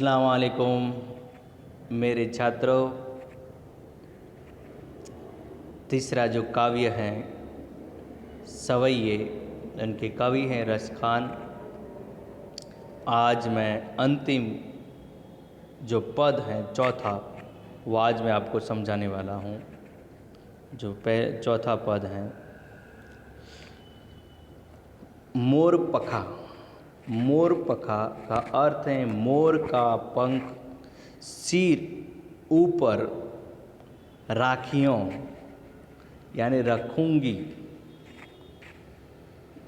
अस्सलाम वालेकुम मेरे छात्रों। तीसरा जो काव्य है सवैये, उनके कवि हैं रस खान। आज मैं अंतिम जो पद है चौथा, वो आज मैं आपको समझाने वाला हूँ। जो चौथा पद है मोर पखा। मोर पखा का अर्थ है मोर का पंख, सिर ऊपर राखियों यानी रखूंगी।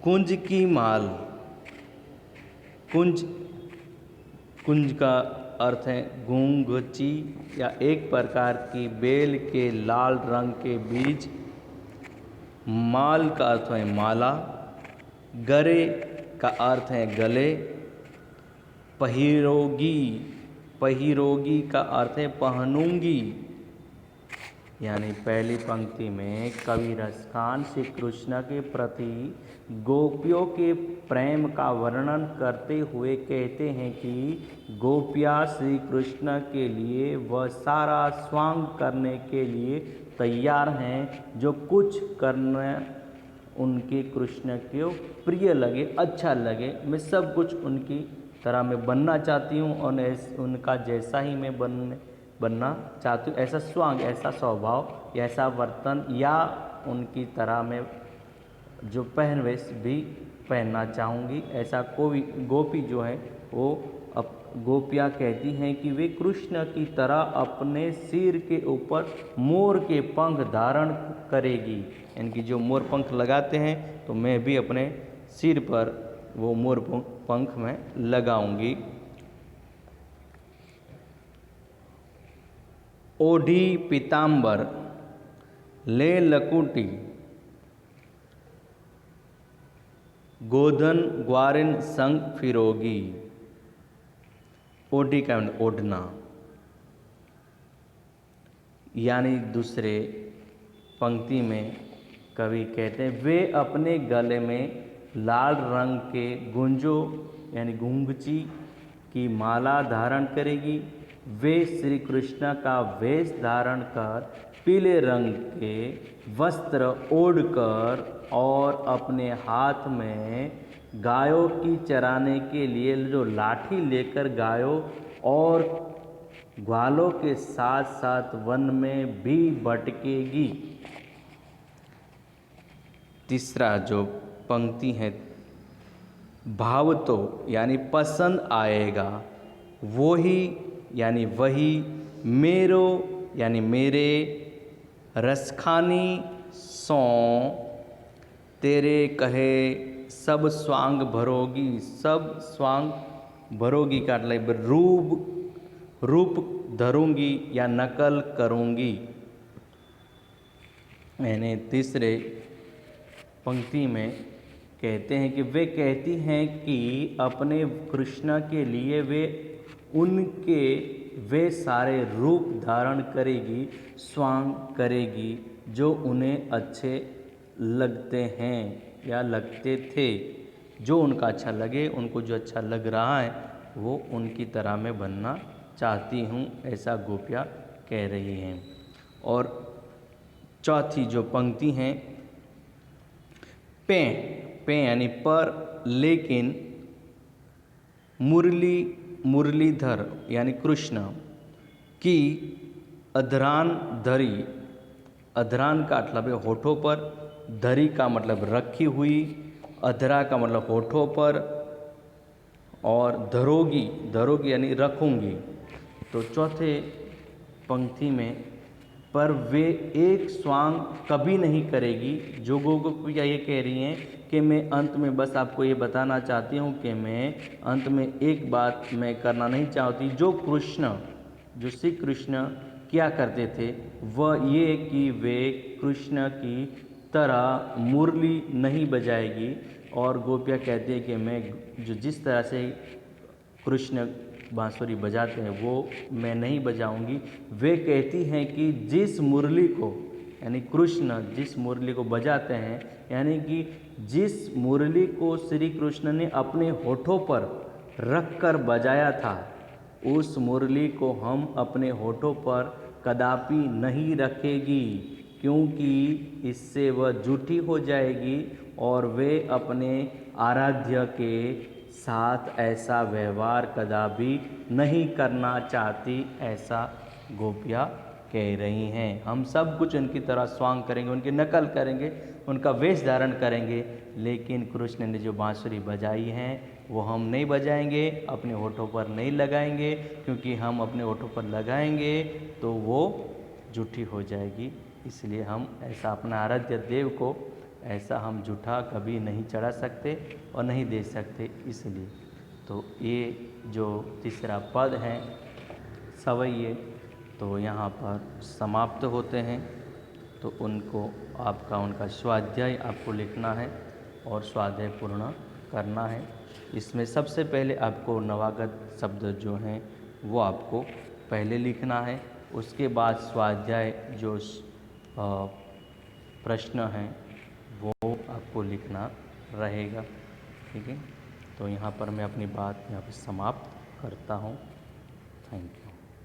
कुंज की माल। कुंज कुंज का अर्थ है गुंगची या एक प्रकार की बेल के लाल रंग के बीज। माल का अर्थ है माला। गरे का अर्थ है गले। पहिरोगी, पहिरोगी का अर्थ है पहनूंगी। यानी पहली पंक्ति में कवि रस खान श्री कृष्ण के प्रति गोपियों के प्रेम का वर्णन करते हुए कहते हैं कि गोपियाँ श्री कृष्ण के लिए वह सारा स्वांग करने के लिए तैयार हैं जो कुछ करने उनके कृष्ण को प्रिय लगे, अच्छा लगे। मैं सब कुछ उनकी तरह मैं बनना चाहती हूँ और उनका जैसा ही मैं बनना चाहती हूँ। ऐसा स्वांग, ऐसा स्वभाव, ऐसा वर्तन या उनकी तरह में जो पहनवेश भी पहनना चाहूँगी। ऐसा कोई गोपी जो है वो गोपियाँ कहती हैं कि वे कृष्ण की तरह अपने सिर के ऊपर मोर के पंख धारण करेगी। इनकी जो मोर पंख लगाते हैं तो मैं भी अपने सिर पर वो मोर पंख में लगाऊंगी। ओढ़ी पीताम्बर ले लकुटी, गोधन ग्वारिन संग फिरोगी। ओढ़ी का ओढ़ना, यानी दूसरे पंक्ति में कवि कहते हैं वे अपने गले में लाल रंग के गुंजो यानी गुंगची की माला धारण करेगी। वे श्री कृष्ण का वेश धारण कर पीले रंग के वस्त्र ओढ़कर और अपने हाथ में गायों की चराने के लिए जो लाठी लेकर गायों और ग्वालों के साथ साथ वन में भी भटकेगी। तीसरा जो पंक्ति है भाव तो यानी पसंद आएगा, वो ही यानी वही मेरो यानी मेरे रसखानी सौ तेरे कहे सब स्वांग भरोगी। सब स्वांग भरोगी का मतलब रूप धरूंगी या नकल करूंगी। मैंने तीसरे पंक्ति में कहते हैं कि वे कहती हैं कि अपने कृष्ण के लिए वे उनके वे सारे रूप धारण करेगी, स्वांग करेगी जो उन्हें अच्छे लगते हैं या लगते थे। जो उनका अच्छा लगे, उनको जो अच्छा लग रहा है वो उनकी तरह मैं बनना चाहती हूँ, ऐसा गोपियाँ कह रही हैं। और चौथी जो पंक्ति हैं पे, पे यानी पर लेकिन मुरलीधर यानी कृष्ण की अधरान धरी। अधरान का मतलब है होठों पर, धरी का मतलब रखी हुई, अधरा का मतलब होठों पर, और धरोगी, धरोगी यानी रखूंगी। तो चौथे पंक्ति में पर वे एक स्वांग कभी नहीं करेगी। जो गोपियाँ ये कह रही हैं कि मैं अंत में बस आपको ये बताना चाहती हूँ कि मैं अंत में एक बात मैं करना नहीं चाहती। जो श्री कृष्ण क्या करते थे वह ये कि वे कृष्ण की तरह मुरली नहीं बजाएगी। और गोपियाँ कहती है कि मैं जिस तरह से कृष्ण बांसुरी बजाते हैं वो मैं नहीं बजाऊंगी। वे कहती हैं कि जिस मुरली को यानी कृष्ण जिस मुरली को बजाते हैं, यानी कि जिस मुरली को श्री कृष्ण ने अपने होठों पर रख कर बजाया था, उस मुरली को हम अपने होठों पर कदापि नहीं रखेगी, क्योंकि इससे वह झूठी हो जाएगी और वे अपने आराध्य के साथ ऐसा व्यवहार कदापि नहीं करना चाहती, ऐसा गोपियाँ कह रही हैं। हम सब कुछ उनकी तरह स्वांग करेंगे, उनकी नकल करेंगे, उनका वेश धारण करेंगे, लेकिन कृष्ण ने जो बांसुरी बजाई हैं वो हम नहीं बजाएंगे, अपने होठों पर नहीं लगाएंगे, क्योंकि हम अपने होठों पर लगाएंगे तो वो झूठी हो जाएगी। इसलिए हम ऐसा अपना आराध्य देव को ऐसा हम झूठा कभी नहीं चढ़ा सकते और नहीं दे सकते। इसलिए तो ये जो तीसरा पद है सवैये, तो यहाँ पर समाप्त होते हैं। तो उनको आपका उनका स्वाध्याय आपको लिखना है और स्वाध्याय पूर्ण करना है। इसमें सबसे पहले आपको नवागत शब्द जो हैं वो आपको पहले लिखना है, उसके बाद स्वाध्याय जो प्रश्न हैं वो आपको लिखना रहेगा। ठीक है, तो यहाँ पर मैं अपनी बात यहाँ पर समाप्त करता हूँ। Thank you.